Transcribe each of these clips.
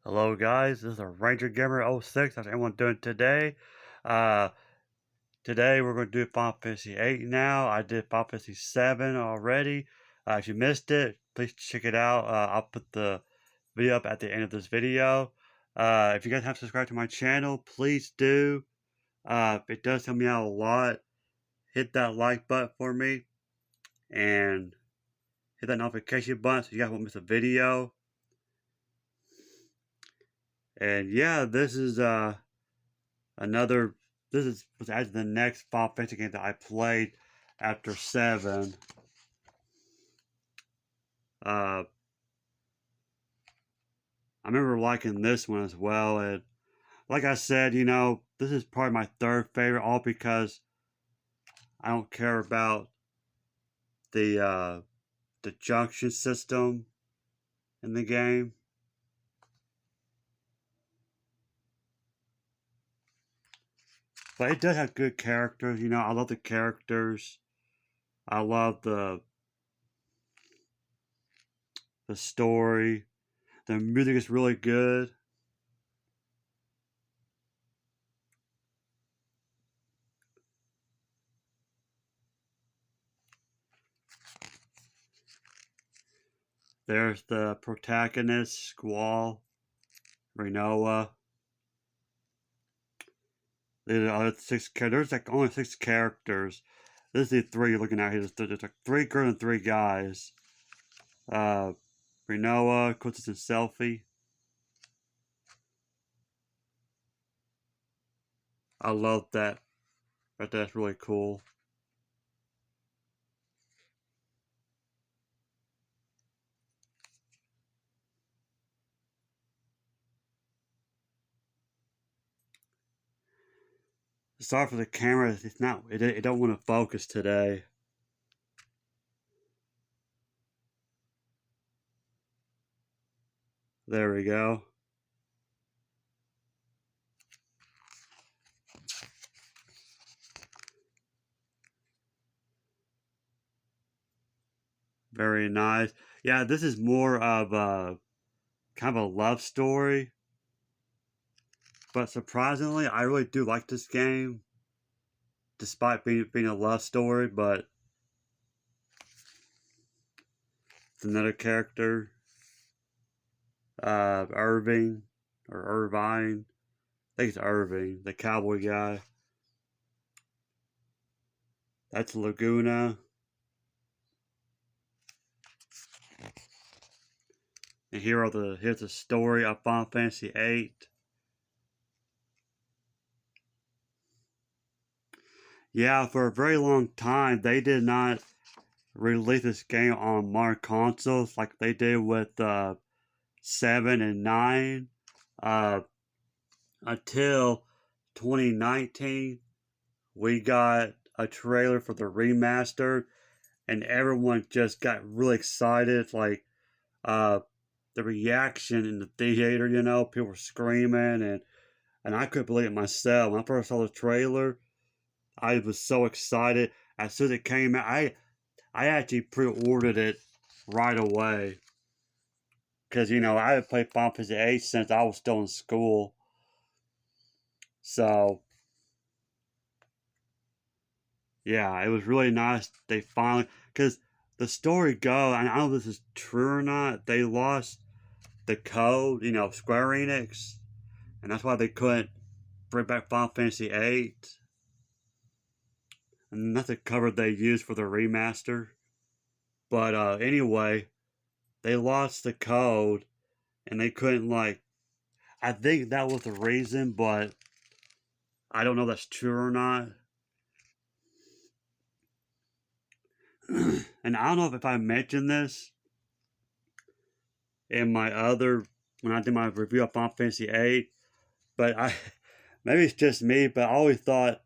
Hello guys, this is Ranger Gamer 06. How's everyone doing today? Uh, Today we're going to do Final Fantasy 8 now. I did Final Fantasy 7 already. If you missed it, please check it out. I'll put the video up at the end of this video. If you guys haven't subscribed to my channel, please do. It does help me out a lot. Hit that like button for me and hit that notification button so you guys won't miss a video. And yeah, this is another. Was actually the next Final Fantasy game that I played after 7. I remember liking this one as well, and like I said, this is probably my third favorite, all because I don't care about the junction system in the game. But it does have good characters. I love the characters. I love the story. The music is really good. There's the protagonist, Squall, Renoa. There's other 6 characters. There's like only 6 characters. This is the 3 you're looking at here. There's like 3 girls and 3 guys. Uh, Renoa, consistent selfie. I love that. That's really cool. Sorry for the camera. It's not. It don't want to focus today. There we go. Very nice. Yeah, this is more of a kind of a love story. But surprisingly, I really do like this game, despite being a love story. But it's another character, Irving or Irvine. I think it's Irving, the cowboy guy. That's Laguna. And here's the story of Final Fantasy VIII. Yeah, for a very long time they did not release this game on modern consoles like they did with 7 and 9 uh, until 2019. We got a trailer for the remaster, and everyone just got really excited. Like uh, the reaction in the theater, people were screaming, and I couldn't believe it myself. When I first saw the trailer, I was so excited. As soon as it came out, I actually pre-ordered it right away because I had played Final Fantasy VIII since I was still in school. So yeah, it was really nice. They finally, because the story go, and I don't know if this is true or not. They lost the code, Square Enix, and that's why they couldn't bring back Final Fantasy VIII. And that's the cover they used for the remaster. But anyway, they lost the code, and they couldn't I think that was the reason, but I don't know if that's true or not. And I don't know if I mentioned this in my other when I did my review of Final Fantasy VIII, but I maybe it's just me, but I always thought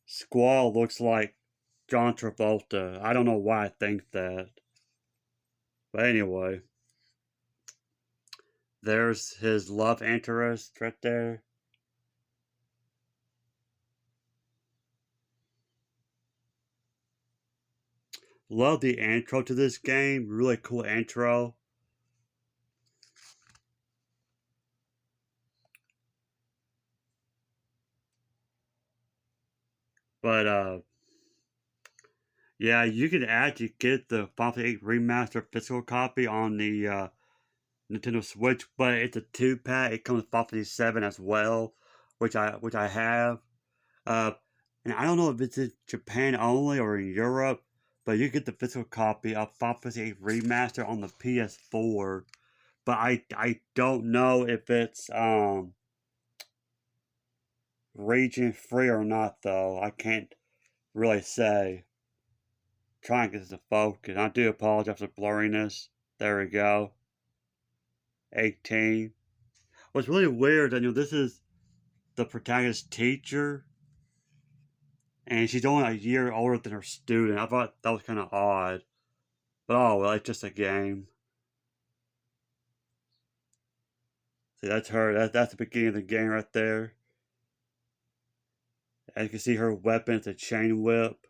Squall looks like John Travolta. I don't know why I think that, but anyway, there's his love interest right there. Love the intro to this game. Really cool intro. But yeah, you can actually get the Final Fantasy 8 remaster physical copy on the Nintendo Switch, but it's a two pack. It comes with Final Fantasy 7 as well, which I have. Uh, and I don't know if it's in Japan only or in Europe, but you get the physical copy of Final Fantasy 8 remaster on the PS4. But I don't know if it's region free or not though. I can't really say. Try and get this to focus. I do apologize for blurriness. There we go. 18. What's really weird, this is the protagonist's teacher, and she's only a year older than her student. I thought that was kind of odd. But oh well, it's just a game. See, that's her. That's the beginning of the game right there. As you can see, her weapon is a chain whip.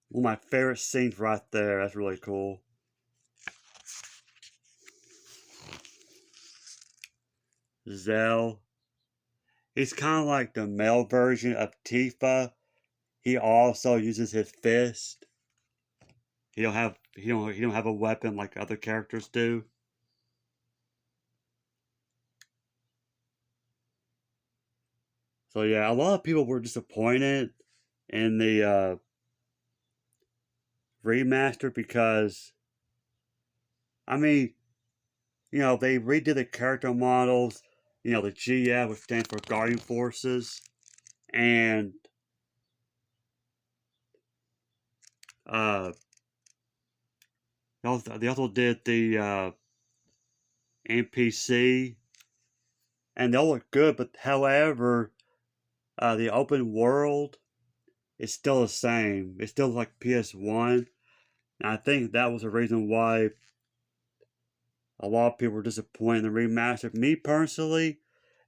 One of my favorite scenes right there. That's really cool. Zell. He's kind of like the male version of Tifa. He also uses his fist. He don't have a weapon like other characters do. So yeah, a lot of people were disappointed in the remaster because I mean, they redid the character models. The GF, which stands for Guardian Forces, and uh, they also did the NPC, and they all look good. But however, the open world is still the same. It's still like PS1. And I think that was the reason why a lot of people were disappointed in the remaster. Me personally,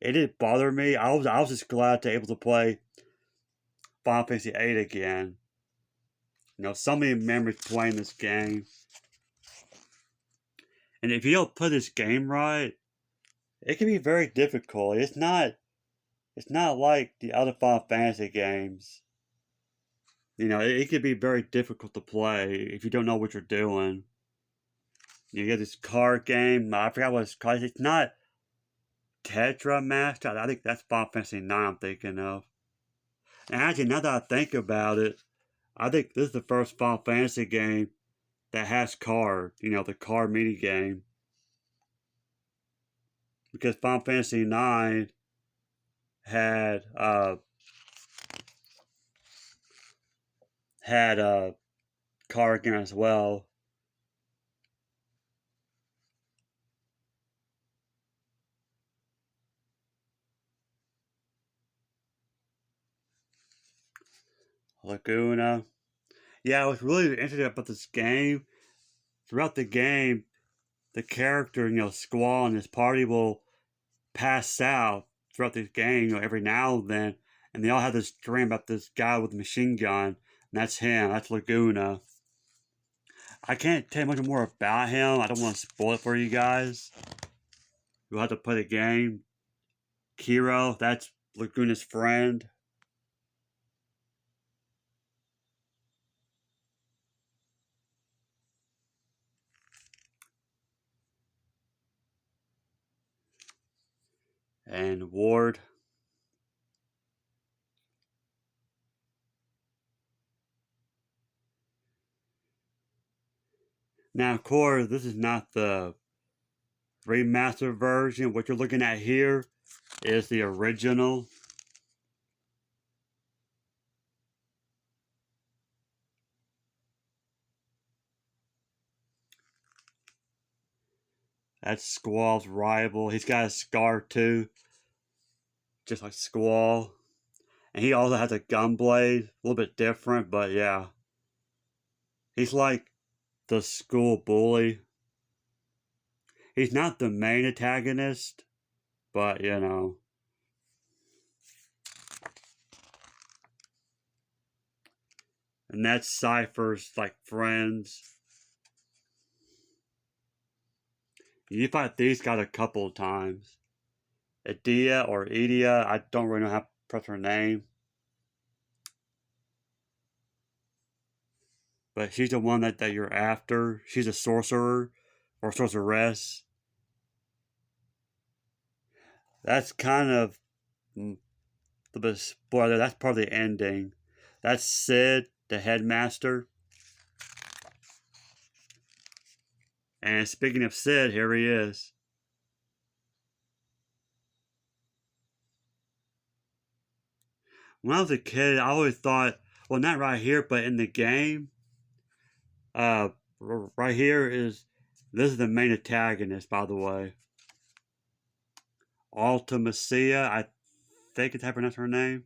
it didn't bother me. I was just glad to be able to play Final Fantasy 8 again. So many memories playing this game. And if you don't play this game right, it can be very difficult. It's not like the other Final Fantasy games. It can be very difficult to play if you don't know what you're doing. You get this card game. I forgot what it's called. It's not Tetra Master. I think that's Final Fantasy 9 I'm thinking of. And actually, now that I think about it, I think this is the first Final Fantasy game that has card. The card mini game. Because Final Fantasy 9 had a card game as well. Laguna. Yeah, I was really interested about this game. Throughout the game, the character, Squall and his party will pass out throughout this game, every now and then, and they all have this dream about this guy with a machine gun, and that's him. That's Laguna. I can't tell you much more about him. I don't want to spoil it for you guys. You'll have to play the game. Kiro, that's Laguna's friend. And Ward. Now, of course, this is not the remastered version. What you're looking at here is the original. That's Squall's rival. He's got a scar too, just like Squall. And he also has a gun blade, a little bit different, but yeah. He's like the school bully. He's not the main antagonist, but And that's Cypher's like friends. You fight these guys a couple of times. Adia or Edia, I don't really know how to pronounce her name. But she's the one that you're after. She's a sorcerer or sorceress. That's kind of the spoiler. That's part of the ending. That's Sid, the headmaster. And speaking of Sid, here he is. When I was a kid, I always thought, well, not right here, but in the game, uh, right here is this is the main antagonist, by the way. Ultimania, I think it's how to pronounce her name.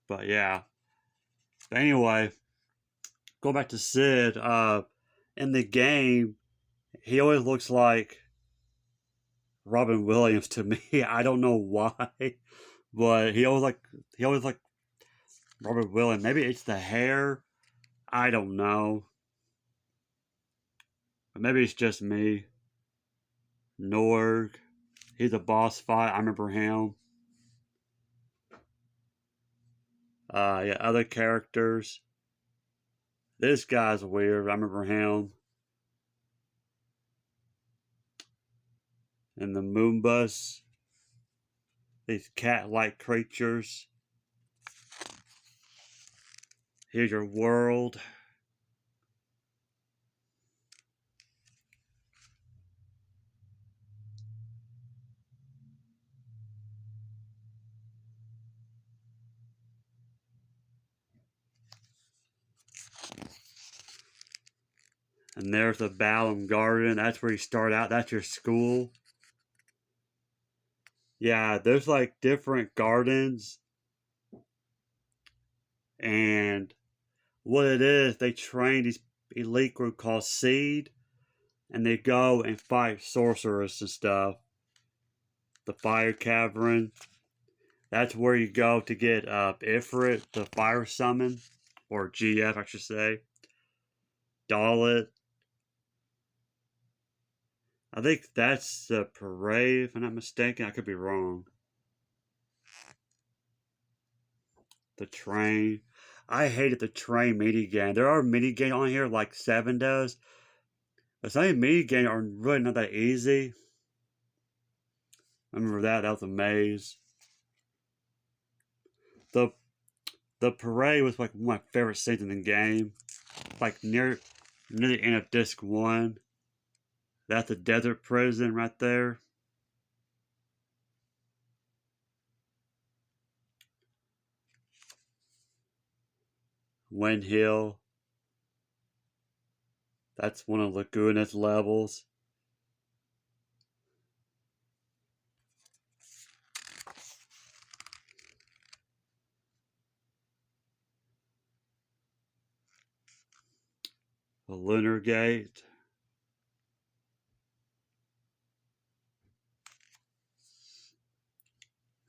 But yeah. But anyway, go back to Sid. In the game, he always looks like Robin Williams to me. I don't know why, but he always like Robin Williams. Maybe it's the hair. I don't know. But maybe it's just me. Norg. He's a boss fight. I remember him. Yeah, other characters. This guy's weird. I remember him. And the Moonbus. These cat-like creatures. Here's your world. And there's the Balam Garden. That's where you start out. That's your school. Yeah, there's like different gardens. And what it is, they train these elite group called Seed. And they go and fight sorcerers and stuff. The Fire Cavern. That's where you go to get Ifrit, the Fire Summon. Or GF, I should say. Dalit. I think that's the parade, if I'm not mistaken. I could be wrong. The train. I hated the train mini game. There are mini games on here like 7 does. But some of the mini games are really not that easy. I remember that. That was a maze. The the parade was like one of my favorite scenes in the game. Like near the end of disc 1. That's the desert prison right there. Wind Hill. That's one of Laguna's levels. The Lunar Gate.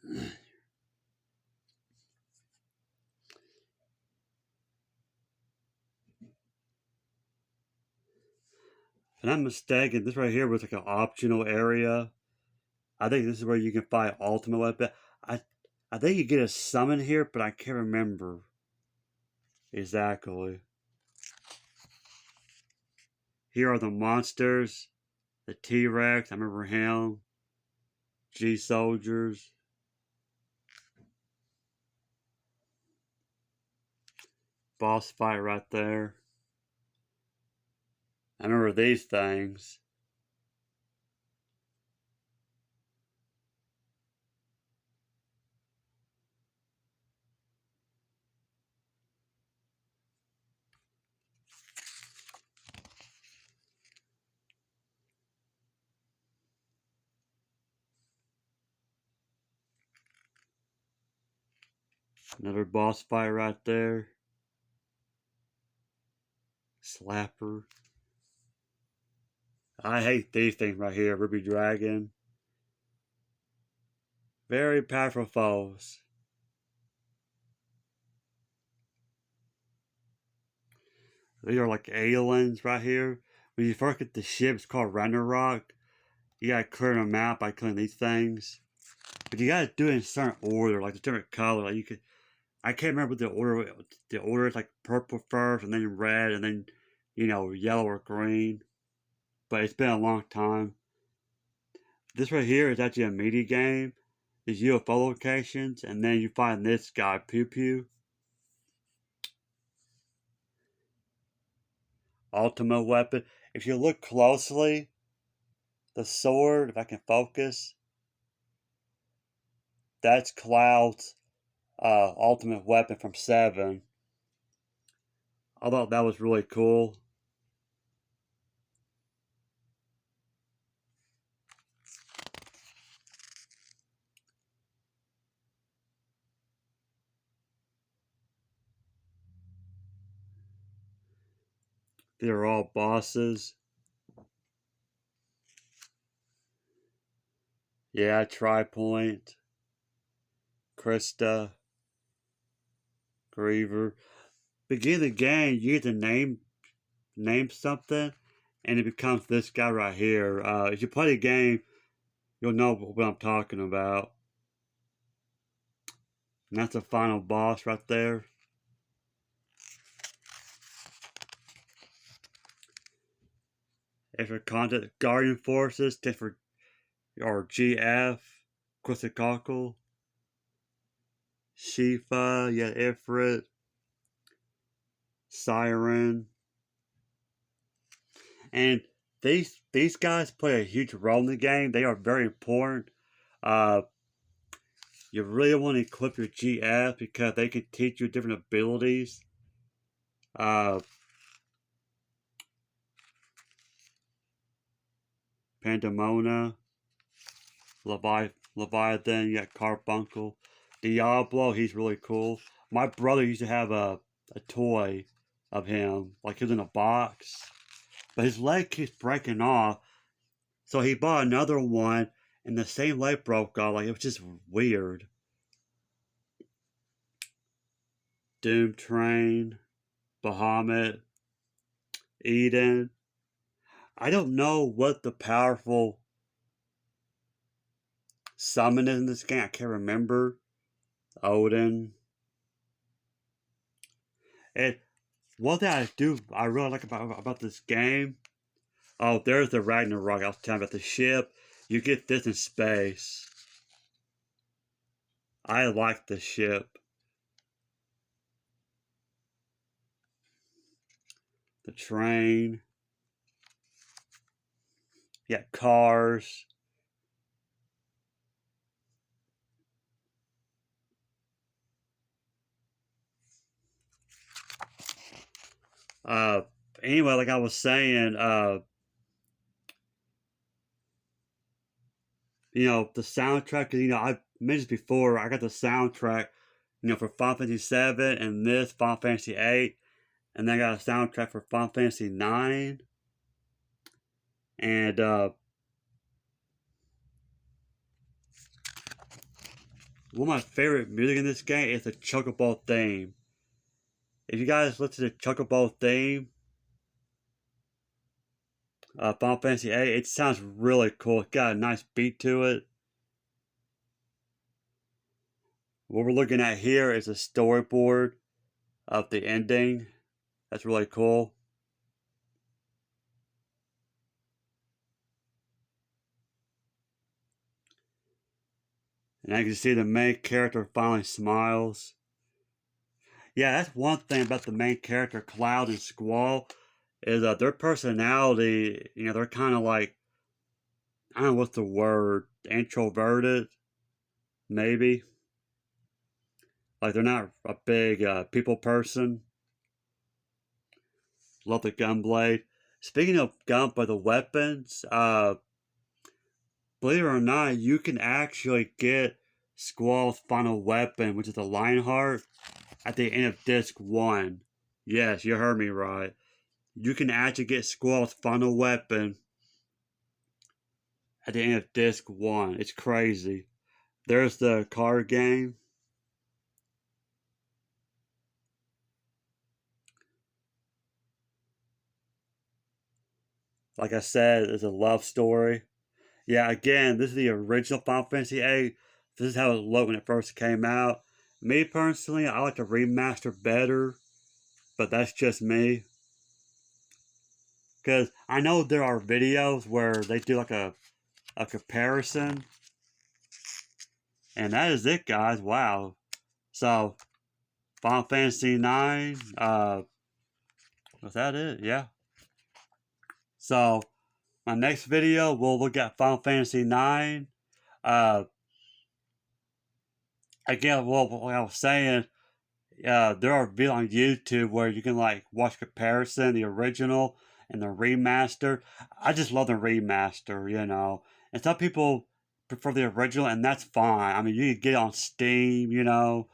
If I'm not mistaken, this right here was like an optional area. I think this is where you can find ultimate weapon. I I think you get a summon here, but I can't remember exactly. Here are the monsters. The T-Rex, I remember him. G-Soldiers. Boss fight right there. I remember these things. Another boss fight right there. Slapper. I hate these things right here. Ruby Dragon. Very powerful foes. These are like aliens right here. When you first get the ship, it's called Ragnarok. You gotta clear the map by killing these things. But you gotta do it in a certain order, like a different color. Like you could, I can't remember the order. The order is like purple first, and then red, and then yellow or green. But it's been a long time. This right here is actually a media game. There's UFO locations, and then you find this guy, Pew Pew. Ultimate weapon. If you look closely, the sword, if I can focus, that's Cloud's ultimate weapon from 7. I thought that was really cool. They're all bosses. Yeah, Tripoint, Krista, Griever. Beginning the game, you get to name something, and it becomes this guy right here. If you play the game, you'll know what I'm talking about. And that's the final boss right there. If for content, Guardian Forces, different or GF, Quetzalcoatl, Shifa, yeah, Ifrit, Siren, and these guys play a huge role in the game. They are very important. Uh, you really want to equip your GF because they can teach you different abilities. Uh, Pandemona, Leviathan, you got Carbuncle, Diablo. He's really cool. My brother used to have a toy of him, like he was in a box, but his leg keeps breaking off. So he bought another one, and the same leg broke off. Like it was just weird. Doom Train, Bahamut, Eden. I don't know what the powerful summon is in this game. I can't remember. Odin. And one thing I really like about this game. Oh, there's the Ragnarok. I was telling about the ship. You get this in space. I like the ship. The train. Yeah, cars. Uh, anyway, like I was saying, the soundtrack. I mentioned before, I got the soundtrack, for Final Fantasy 7 and this Final Fantasy 8, and then I got a soundtrack for Final Fantasy 9, and one of my favorite music in this game is the Chocobo theme. If you guys listen to the Chocobo theme, Final Fantasy 8, it sounds really cool. It's got a nice beat to it. What we're looking at here is a storyboard of the ending. That's really cool. And I can see the main character finally smiles. Yeah, that's one thing about the main character, Cloud and Squall, is their personality, they're kind of like, I don't know what's the word, introverted, maybe. Like they're not a big people person. Love the gunblade. Speaking of gunblade, the weapons, believe it or not, you can actually get Squall's final weapon, which is the Lionheart, at the end of disc 1. Yes, you heard me right. You can actually get Squall's final weapon at the end of disc 1. It's crazy. There's the card game. Like I said, it's a love story. Yeah, again, this is the original Final Fantasy VIII. This is how it looked when it first came out. Me personally, I like the remaster better, but that's just me. Because I know there are videos where they do like a comparison, and that is it, guys. Wow. So, Final Fantasy IX, was that it? Yeah. So, my next video, we'll look at Final Fantasy IX. Uh, again, well, like I was saying, there are videos on YouTube where you can like watch comparison, the original and the remaster. I just love the remaster, you know. And some people prefer the original, and that's fine. I mean, you can get it on Steam, you know.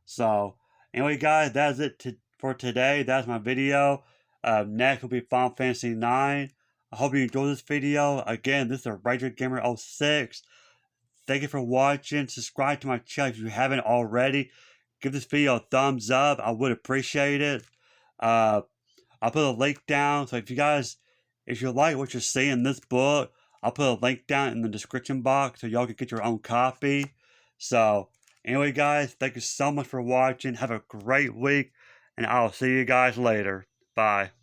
So, anyway, guys, that's it for today. That's my video. Next will be Final Fantasy IX. I hope you enjoyed this video. Again, this is a Regular Gamer 06. Thank you for watching. Subscribe to my channel if you haven't already. Give this video a thumbs up. I would appreciate it. Uh, I'll put a link down. So if you like what you're seeing in this book, I'll put a link down in the description box so y'all can get your own copy. So anyway, guys, thank you so much for watching. Have a great week, and I'll see you guys later. Bye.